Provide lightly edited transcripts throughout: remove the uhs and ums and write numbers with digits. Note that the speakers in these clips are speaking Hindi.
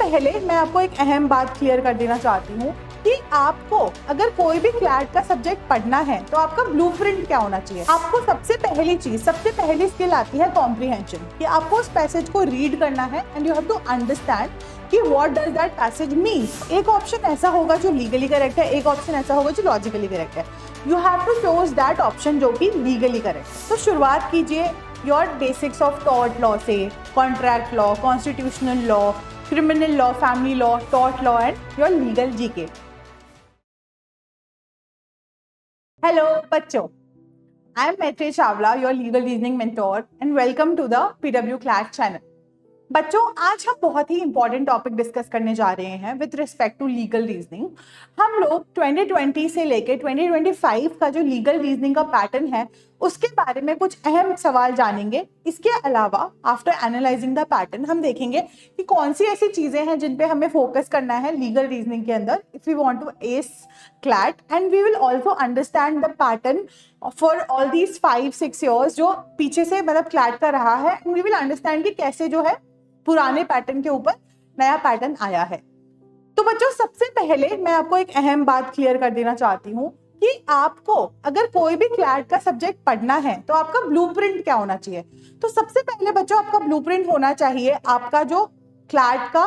पहले मैं आपको एक अहम बात क्लियर कर देना चाहती हूँ कि आपको अगर कोई भी क्लैट का सब्जेक्ट पढ़ना है तो आपका ब्लूप्रिंट क्या होना चाहिए। आपको सबसे पहली स्किल आती है कॉम्प्रिहेंशन, कि आपको उस पैसेज को रीड करना है and you have to understand कि what does that passage means. एक ऑप्शन ऐसा होगा जो लीगली करेक्ट है, एक ऑप्शन ऐसा होगा जो लॉजिकली करेक्ट है। You have to choose that option जो कि लीगली करेक्ट है। तो शुरुआत कीजिए your basics of tort law से, contract law, constitutional law, criminal law, family law, tort law and your legal GK. Hello बच्चों, I am Maitreyi Chawla, your legal reasoning mentor and welcome to the PW Class channel. बच्चों, आज हम बहुत ही इंपॉर्टेंट टॉपिक डिस्कस करने जा रहे हैं with respect to legal reasoning. हम लोग 2020 से लेके 2025 का जो लीगल रीजनिंग का पैटर्न है उसके बारे में कुछ अहम सवाल जानेंगे। इसके अलावा आफ्टर एनालाइजिंग द पैटर्न हम देखेंगे कि कौन सी ऐसी चीजें हैं जिन पे हमें फोकस करना है लीगल रीजनिंग के अंदर if we want to ace CLAT, and we will also understand the pattern for all these 5-6 years जो पीछे से मतलब क्लैट का रहा है, एंड वी विल अंडरस्टैंड कि कैसे जो है पुराने पैटर्न के ऊपर नया पैटर्न आया है। तो बच्चों, सबसे पहले मैं आपको एक अहम बात क्लियर कर देना चाहती हूँ कि आपको अगर कोई भी क्लैट का सब्जेक्ट पढ़ना है तो आपका ब्लूप्रिंट क्या होना चाहिए। तो सबसे पहले बच्चों आपका ब्लूप्रिंट होना चाहिए आपका जो क्लैट का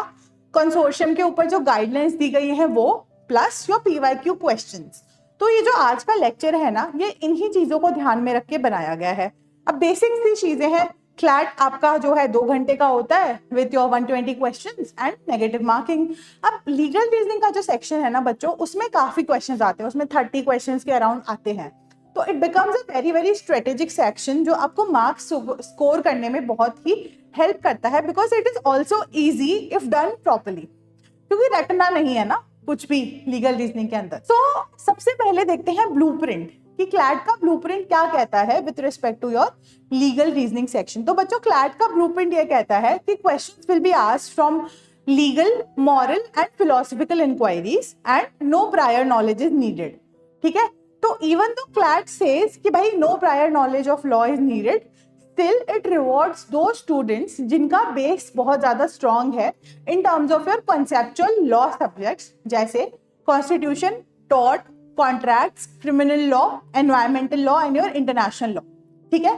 कंसोर्शियम के ऊपर जो गाइडलाइंस दी गई है वो, प्लस योर PYQ क्वेश्चंस। तो ये जो आज का लेक्चर है ना, ये इन्हीं चीजों को ध्यान में रख के बनाया गया है। अब बेसिक सी चीजें हैं। क्लैट आपका जो है 2 घंटे का होता है with your 120 questions and negative marking. अब लीगल रीजनिंग का जो सेक्शन है ना बच्चों, उसमें काफी क्वेश्चंस आते हैं, उसमें 30 क्वेश्चंस के अराउंड आते हैं। तो it becomes a very very strategic section जो आपको मार्क्स स्कोर करने में बहुत ही हेल्प करता है, because it is also easy if done properly, क्योंकि रटना नहीं है ना कुछ भी लीगल रीजनिंग के अंदर। तो सबसे पहले देखते हैं ब्लूप्रिंट कि क्लैट का ब्लूप्रिंट क्या कहता है with respect to your legal reasoning section. तो बच्चों, क्लैट का ब्लूप्रिंट ये कहता है कि questions will be asked from legal, moral and philosophical inquiries and no prior knowledge is needed. ठीक है, तो इवन दो क्लैट सेज कि भाई no prior knowledge of law is needed, still it rewards those students जिनका बेस बहुत ज्यादा स्ट्रॉन्ग है in terms of your conceptual law subjects जैसे constitution, tort, contracts, criminal law, environmental law and your international law. ठीक है,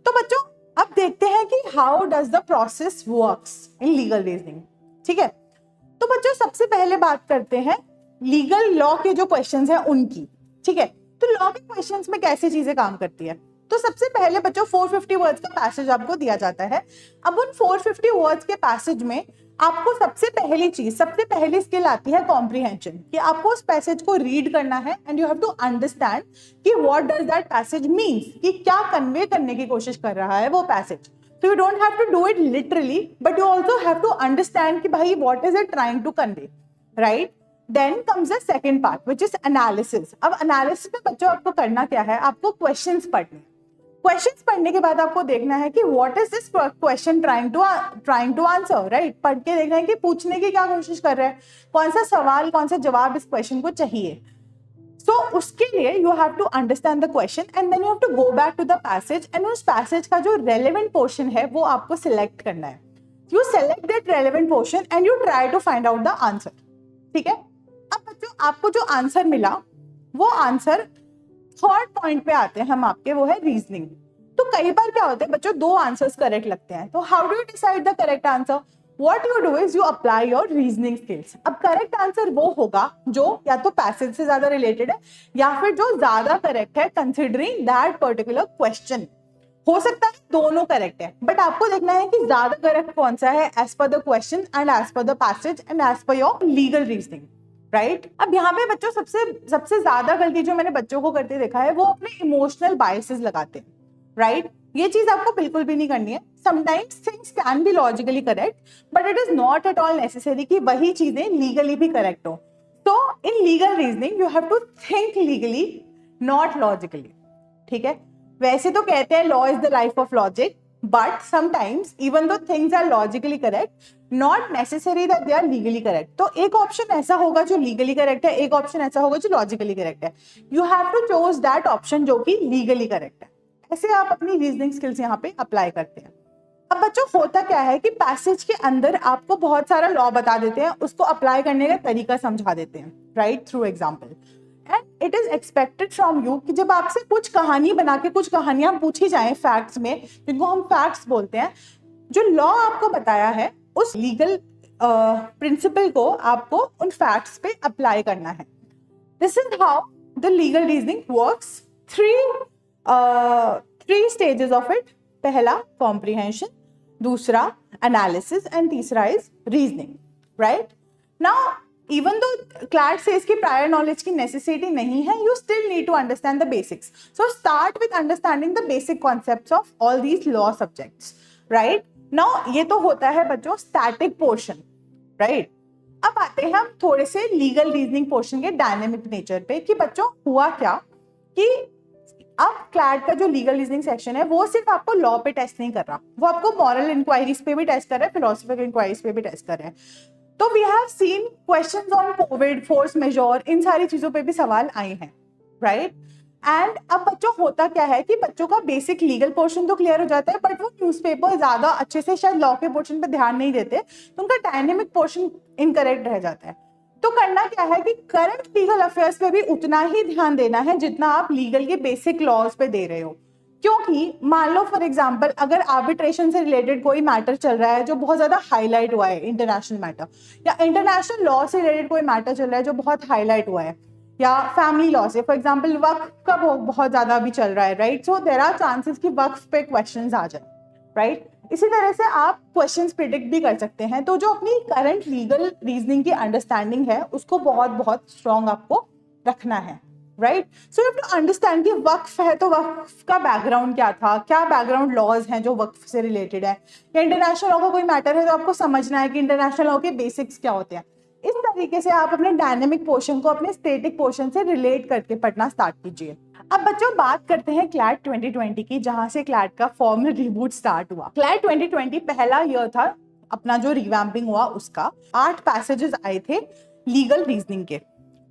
तो बच्चों अब देखते हैं कि how does the process works in legal reasoning. ठीक है, तो बच्चों सबसे पहले बात करते हैं लीगल लॉ के जो क्वेश्चंस हैं उनकी। ठीक है, तो लॉ के क्वेश्चंस में कैसे चीजें काम करती है। तो सबसे पहले बच्चों 450 वर्ड्स का पैसेज आपको दिया जाता है। अब उन 450 वर्ड्स के पैसेज में आपको सबसे पहली स्किल आती है कॉम्प्रिहेंशन, कि आपको उस पैसेज को रीड करना है and you have to understand कि what does that passage means, कि क्या कन्वे करने की कोशिश कर रहा है वो पैसेज। तो you don't have to do it literally, but you also have to understand कि भाई what is it trying to convey, right. Then comes the second part which is analysis. अब एनालिसिस में बच्चों आपको करना क्या है, आपको क्वेश्चंस पढ़ने। क्वेश्चंस पढ़ने के बाद आपको देखना है कि what is this question trying to answer, right. पढ़ के देखना है कि पूछने की क्या कोशिश कर रहा है, कौन सा सवाल, कौन सा जवाब इस क्वेश्चन को चाहिए। सो उसके लिए you have to understand the question and then you have to go back to the passage, and उस पैसेज का जो रेलेवेंट पोर्शन है वो आपको सिलेक्ट करना है। You select that relevant portion and you try to find out the answer. ठीक है, अब बच्चों आपको जो आंसर मिला वो आंसर थर्ड पॉइंट पे आते हैं हम आपके, वो है रीजनिंग। तो कई बार क्या होता है बच्चों, 2 आंसर्स करेक्ट लगते हैं। तो how do you decide the correct answer? What you do is you apply your reasoning skills. अब करेक्ट आंसर वो होगा जो या तो पैसेज से ज्यादा रिलेटेड है या फिर जो ज्यादा करेक्ट है कंसिडरिंग दैट पर्टिकुलर क्वेश्चन। हो सकता है दोनों करेक्ट है, बट आपको देखना है कि ज्यादा करेक्ट कौन सा है as per the question and as per the passage and as per your legal reasoning, right. अब यहाँ पे बच्चों सबसे ज्यादा गलती जो मैंने बच्चों को करते देखा है वो अपने इमोशनल बायसेस लगाते हैं, राइट। ये चीज आपको बिल्कुल भी नहीं करनी है। Sometimes things can be logically correct, but it is not at all necessary कि वही चीजें लीगली भी करेक्ट हो। तो in legal reasoning you have to think legally, not logically. ठीक है, वैसे तो कहते हैं law is the life of logic, but sometimes even though things are logically correct, not necessary that they are legally correct. तो एक ऑप्शन ऐसा होगा जो लीगली करेक्ट है, एक ऑप्शन ऐसा होगा जो लॉजिकली करेक्ट है। You have to choose that option जो कि लीगली करेक्ट है। ऐसे आप अपनी रीजनिंग स्किल्स यहाँ पे अप्लाई करते हैं। अब बच्चों होता क्या है कि पैसेज के अंदर आपको बहुत सारा लॉ बता देते हैं, उसको अप्लाई करने का तरीका समझा देते हैं, right, through example. And it is expected from you कि जब आपसे कुछ कहानी बना के कुछ कहानियां पूछी जाएं फैक्ट्स में, जिनको हम फैक्ट्स बोलते हैं, जो लॉ आपको बताया है उस लीगल प्रिंसिपल को आपको उन फैक्ट्स पे अप्लाई करना है। This is how the legal reasoning works. Three stages of it. पहला कॉम्प्रिहेंशन, दूसरा एनालिसिस एंड तीसरा is reasoning, right. Now even though CLAT says कि prior knowledge की necessity नहीं है, you still need to understand the basics. So start with understanding the basic concepts of all these law subjects, right? Now ये तो होता है बच्चों static portion, right? अब आते हैं हम थोड़े से legal reasoning portion के dynamic nature पे कि बच्चों हुआ क्या कि अब CLAT का जो लीगल रीजनिंग सेक्शन है वो सिर्फ आपको लॉ पे टेस्ट नहीं कर रहा, वो आपको मॉरल इंक्वायरीज पे भी टेस्ट कर रहा है, फिलोसफिकल इंक्वायरीज पे भी टेस्ट कर रहा है। तो we have seen questions on Covid, force majeure, इन सारी चीजों पे भी सवाल आए हैं, राइट। एंड अब बच्चों होता क्या है कि बच्चों का बेसिक लीगल पोर्शन तो क्लियर हो जाता है, बट वो न्यूज़पेपर ज्यादा अच्छे से शायद लॉ के पोर्शन पे ध्यान नहीं देते, तो उनका डायनेमिक पोर्शन इनकरेक्ट रह जाता है। तो करना क्या है कि करंट लीगल अफेयर्स पे भी उतना ही ध्यान देना है जितना आप लीगल के बेसिक लॉज पे दे रहे हो। क्योंकि मान लो फॉर एग्जांपल अगर आर्बिट्रेशन से रिलेटेड कोई मैटर चल रहा है जो बहुत ज्यादा हाईलाइट हुआ है, इंटरनेशनल मैटर, या इंटरनेशनल लॉ से रिलेटेड कोई मैटर चल रहा है जो बहुत हाईलाइट हुआ है, या फैमिली लॉ से फॉर एग्जांपल वक्फ का बहुत ज्यादा अभी चल रहा है, right. So there are chances कि वक्फ पे क्वेश्चंस आ जाए, राइट। इसी तरह से आप क्वेश्चंस प्रिडिक्ट भी कर सकते हैं। तो जो अपनी करंट लीगल रीजनिंग की अंडरस्टैंडिंग है उसको बहुत बहुत स्ट्रॉन्ग आपको रखना है, right. So you have to understand कि वक्फ है तो वक्फ का बैकग्राउंड क्या था, क्या बैकग्राउंड लॉज हैं जो वक्फ से रिलेटेड है, या इंटरनेशनल लॉ का कोई मैटर है तो आपको समझना है कि इंटरनेशनल लॉ के बेसिक्स क्या होते हैं। इस तरीके से आप अपने डायनेमिक पोर्शन को अपने स्टैटिक पोर्शन से रिलेट करके पढ़ना स्टार्ट कीजिए। अब बच्चों बात करते हैं क्लैट 2020 की, जहां से क्लैट का फॉर्मल रिबूट स्टार्ट हुआ। क्लैट 2020 पहला ईयर था अपना जो रिवैम्पिंग हुआ उसका। 8 पैसेजेस आए थे लीगल रीजनिंग के।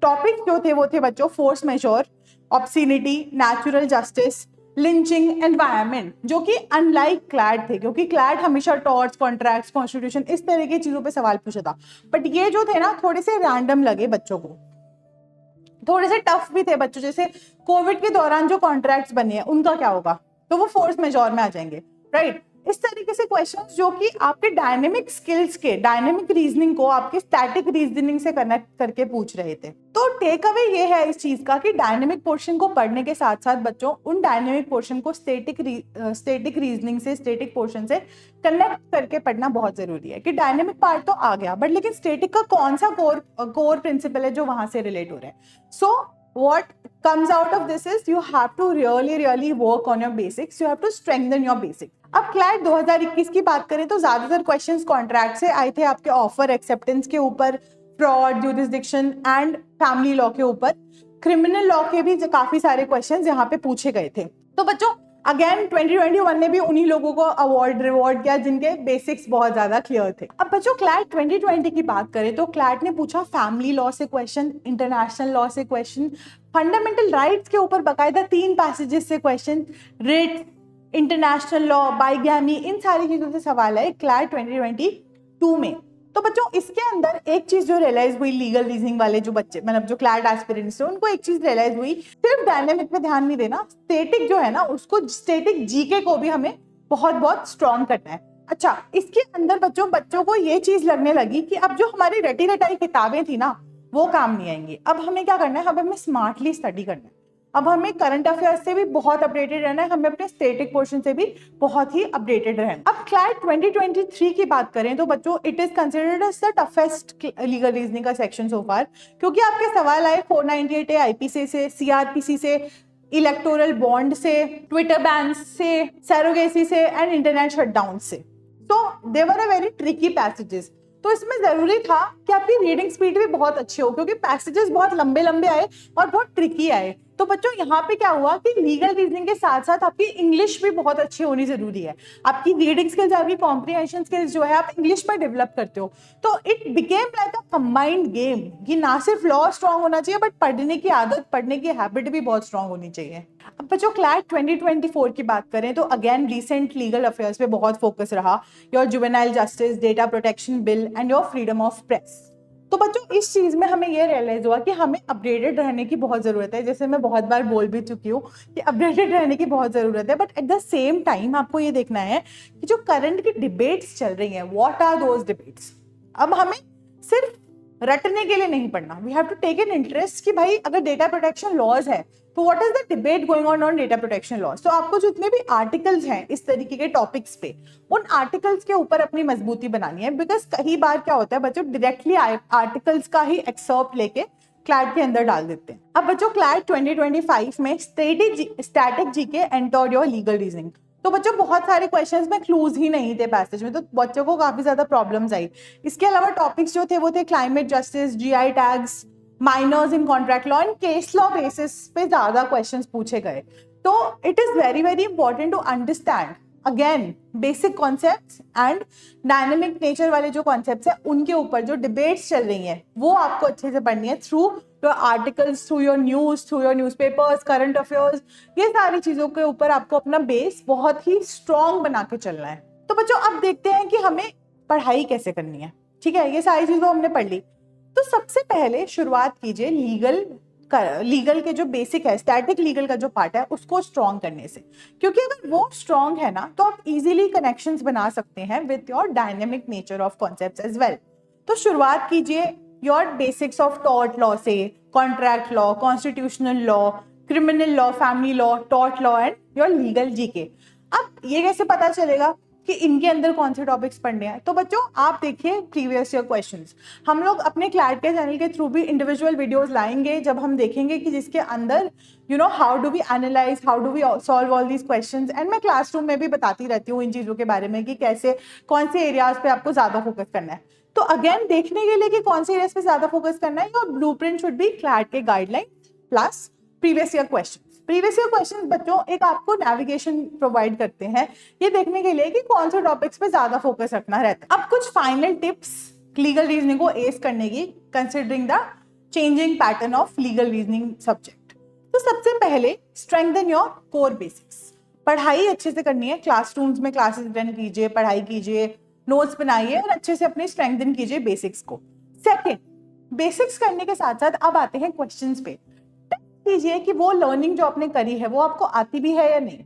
टॉपिक जो थे वो थे बच्चों force majeure, obscenity, natural justice, lynching, environment, जो कि अनलाइक क्लैट थे क्योंकि क्लैट हमेशा टॉर्ट्स, कॉन्ट्रैक्ट्स, कॉन्स्टिट्यूशन इस तरह की चीजों पे सवाल पूछा था। बट ये जो थे ना थोड़े से रैंडम लगे बच्चों को, थोड़े से टफ भी थे बच्चों। जैसे कोविड के दौरान जो कॉन्ट्रैक्ट्स बने हैं उनका क्या होगा, तो वो फोर्स मेजोर में आ जाएंगे, राइट। इस तरीके से क्वेश्चंस जो कि आपके डायनेमिक स्किल्स के, डायनेमिक रीजनिंग को आपके स्टैटिक रीजनिंग से कनेक्ट करके पूछ रहे थे। तो टेक अवे ये है इस चीज का कि डायनेमिक पोर्शन को पढ़ने के साथ साथ बच्चों उन डायनेमिक पोर्शन को स्टैटिक रीजनिंग से, स्टैटिक पोर्शन से कनेक्ट करके पढ़ना बहुत जरूरी है। कि डायनेमिक पार्ट तो आ गया बट लेकिन स्टैटिक का कौन सा कोर प्रिंसिपल है जो वहां से रिलेट हो रहा है। सो what comes out of this is you have to really work on your basics, you have to strengthen your basics. अब क्लैट 2021 की बात करें तो ज्यादातर क्वेश्चंस कॉन्ट्रैक्ट से आए थे, आपके ऑफर एक्सेप्टेंस के ऊपर, fraud, jurisdiction and family law के ऊपर। क्रिमिनल लॉ के भी काफी सारे क्वेश्चंस यहाँ पे पूछे गए थे। तो बच्चों अगेन 2021 ने भी उन्हीं लोगों को अवार्ड रिवॉर्ड किया जिनके बेसिक्स बहुत ज्यादा क्लियर थे। अब बच्चों क्लैट 2020 की बात करें तो क्लैट ने पूछा फैमिली लॉ से क्वेश्चन, इंटरनेशनल लॉ से क्वेश्चन, फंडामेंटल राइट्स के ऊपर बकायदा 3 पैसेजेस से question, writ, international law, bigamy, इन सारी चीजों से सवाल है क्लैट 2022 में। तो बच्चों इसके अंदर एक चीज जो रियलाइज हुई लीगल रीजनिंग वाले जो बच्चे, मतलब जो क्लैट एस्पिरेंट्स थे, उनको एक चीज रियलाइज हुई, सिर्फ डायनेमिक पे ध्यान नहीं देना, स्टैटिक जो है ना उसको, स्टैटिक जीके को भी हमें बहुत बहुत स्ट्रॉन्ग करना है। अच्छा, इसके अंदर बच्चों को ये चीज लगने लगी कि अब जो हमारी रटी रटाई किताबें थी ना वो काम नहीं आएंगी। अब हमें क्या करना है, अब हमें स्मार्टली स्टडी करना है, अब हमें करंट अफेयर्स से भी बहुत अपडेटेड रहना है, हमें अपने स्टैटिक पोर्शन से भी बहुत ही अपडेटेड रहना। अब क्लैट 2023 की बात करें तो बच्चों it is considered as the toughest legal reasoning का सेक्शन सो फार, क्योंकि आपके सवाल आए 498 आईपीसी से, सीआरपीसी से, इलेक्टोरल बॉन्ड से, ट्विटर बैन से, सैरोगेसी से एंड इंटरनेट शटडाउन से। तो they were a very tricky passages. तो इसमें जरूरी था कि आपकी रीडिंग स्पीड भी बहुत अच्छी हो क्योंकि पैसेजेस बहुत लंबे लंबे आए और बहुत ट्रिकी आए। तो बच्चों यहाँ पे क्या हुआ कि लीगल रीजनिंग के साथ साथ आपकी इंग्लिश भी बहुत अच्छी होनी जरूरी है। आपकी रीडिंग स्किल्स, आपकी कॉम्प्रिहेंशन स्किल्स जो है आप इंग्लिश में डेवलप करते हो। तो it became like a combined game कि ना सिर्फ लॉ स्ट्रांग होना चाहिए बट पढ़ने की आदत, पढ़ने की हैबिट भी बहुत स्ट्रांग होनी चाहिए। अब बच्चों क्लैट 2024 की बात करें तो अगेन रिसेंट लीगल अफेयर्स पे बहुत फोकस रहा, your juvenile justice, data protection bill and your freedom of press. तो बच्चों इस चीज में हमें ये रियलाइज हुआ कि हमें अपडेटेड रहने की बहुत जरूरत है, जैसे मैं बहुत बार बोल भी चुकी हूँ कि अपडेटेड रहने की बहुत जरूरत है, but at the same time आपको ये देखना है कि जो करंट की डिबेट्स चल रही हैं, व्हाट आर दोज डिबेट्स। अब हमें सिर्फ रटने के लिए नहीं पढ़ना, we have to take an interest कि भाई अगर डेटा प्रोटेक्शन लॉज है तो what is the debate going on data protection laws. तो आपको जितने भी आर्टिकल्स हैं इस तरीके के टॉपिक्स पे, उन आर्टिकल्स के ऊपर अपनी मजबूती बनानी है, बिकॉज कई बार क्या होता है बच्चों डायरेक्टली आर्टिकल्स का ही एक्सर्प्ट लेके क्लैट के अंदर डाल देते हैं। अब बच्चों क्लैट 2025 में static GK enter your legal reasoning. तो बच्चों बहुत सारे क्वेश्चंस में क्लूज ही नहीं थे पैसेज में, तो बच्चों को काफी ज्यादा प्रॉब्लम्स आई। इसके अलावा टॉपिक्स जो थे वो थे climate justice, GI tags, minors in contract law and case law basis पे ज्यादा क्वेश्चंस पूछे गए। तो it is very very important to understand again basic concepts and dynamic nature वाले जो कॉन्सेप्ट्स हैं उनके ऊपर जो डिबेट्स चल रही हैं वो आपको अच्छे से पढ़नी है through your articles, through your news, through your newspapers, current affairs. ये सारी चीजों के ऊपर आपको अपना बेस बहुत ही स्ट्रॉन्ग बना के चलना है। तो बच्चों अब देखते हैं कि हमें पढ़ाई कैसे करनी है। ठीक है, ये सारी चीजें हमने पढ़ ली। तो सबसे पहले शुरुआत कीजिए लीगल के जो बेसिक है, स्टैटिक लीगल का जो पार्ट है उसको स्ट्रॉन्ग करने से, क्योंकि अगर वो स्ट्रॉन्ग है ना तो आप इजीली कनेक्शंस बना सकते हैं with your dynamic nature of concepts as well. तो शुरुआत कीजिए your basics of tort law से, contract law, constitutional law, criminal law, family law, tort law and your legal GK. अब ये कैसे पता चलेगा कि इनके अंदर कौन से टॉपिक्स पढ़ने हैं? तो बच्चों आप देखिए प्रीवियस ईयर क्वेश्चंस। हम लोग अपने क्लैट के चैनल के थ्रू भी इंडिविजुअल वीडियोस लाएंगे जब हम देखेंगे कि जिसके अंदर how do we analyse, how do we solve all these questions. And मैं क्लासरूम में भी बताती रहती हूँ इन चीज़ों के बारे में कि कैसे कौन से एरियाज पे आपको ज़्यादा फोकस करना है। तो अगेन देखने के लिए कि कौन से एरियाज पे ज़्यादा फोकस करना है, your blueprint should be CLAT के guideline plus previous year question. Previous year questions बच्चों एक आपको नेविगेशन प्रोवाइड करते हैं ये देखने के लिए कि कौन से टॉपिक्स पे ज्यादा फोकस रखना रहता है। अब कुछ फाइनल टिप्स लीगल रीजनिंग को एस करने की, considering the changing pattern of legal reasoning subject. तो सबसे पहले स्ट्रेंथन योर कोर बेसिक्स। पढ़ाई अच्छे से करनी है, क्लासरूम्स में क्लासेस अटेंड कीजिए, पढ़ाई कीजिए, नोट्स बनाइए और अच्छे से अपने स्ट्रेंथन कीजिए बेसिक्स को। सेकेंड, बेसिक्स करने के साथ साथ अब आते हैं क्वेश्चंस पे। कीजिए कि वो लर्निंग जो आपने करी है वो आपको आती भी है या नहीं।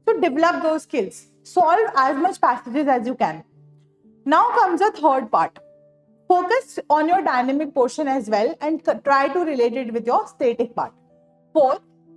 तो develop those skills, solve as much passages as you can. Now comes a third part, focus on your dynamic portion as well and try to relate it with your static part.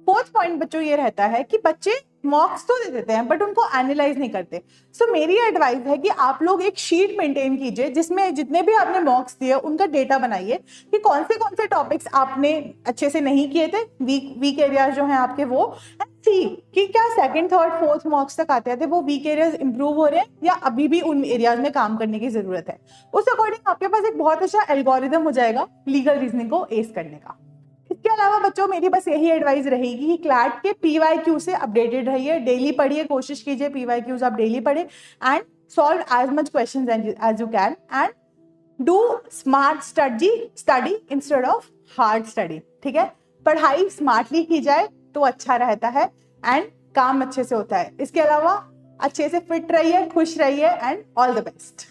Fourth point बच्चों ये रहता है कि बच्चे मॉक्स तो दे देते हैं बट उनको एनालाइज नहीं करते। सो मेरी एडवाइस है कि आप लोग एक शीट मेंटेन कीजिए जिसमें जितने भी आपने मॉक्स दिए उनका डेटा बनाइए कि कौन से टॉपिक्स आपने अच्छे से नहीं किए थे, वीक एरियाज जो हैं आपके वो, एंड सी कि क्या सेकंड, थर्ड, फोर्थ मॉक्स तक आते थे वो वीक एरियाज इंप्रूव हो रहे हैं या अभी भी उन एरियाज में काम करने की जरूरत है। उस अकॉर्डिंग आपके पास एक बहुत अच्छा एल्गोरिदम हो जाएगा लीगल रीजनिंग को एस करने का। इसके अलावा बच्चों मेरी बस यही एडवाइस रहेगी कि क्लैट के PYQ से अपडेटेड रहिए, डेली पढ़िए, कोशिश कीजिए PYQs आप डेली पढ़े and solve as much questions as you can and do smart study instead of hard study. ठीक है, पढ़ाई स्मार्टली की जाए तो अच्छा रहता है एंड काम अच्छे से होता है। इसके अलावा अच्छे से फिट रहिए, खुश रहिए एंड ऑल द बेस्ट।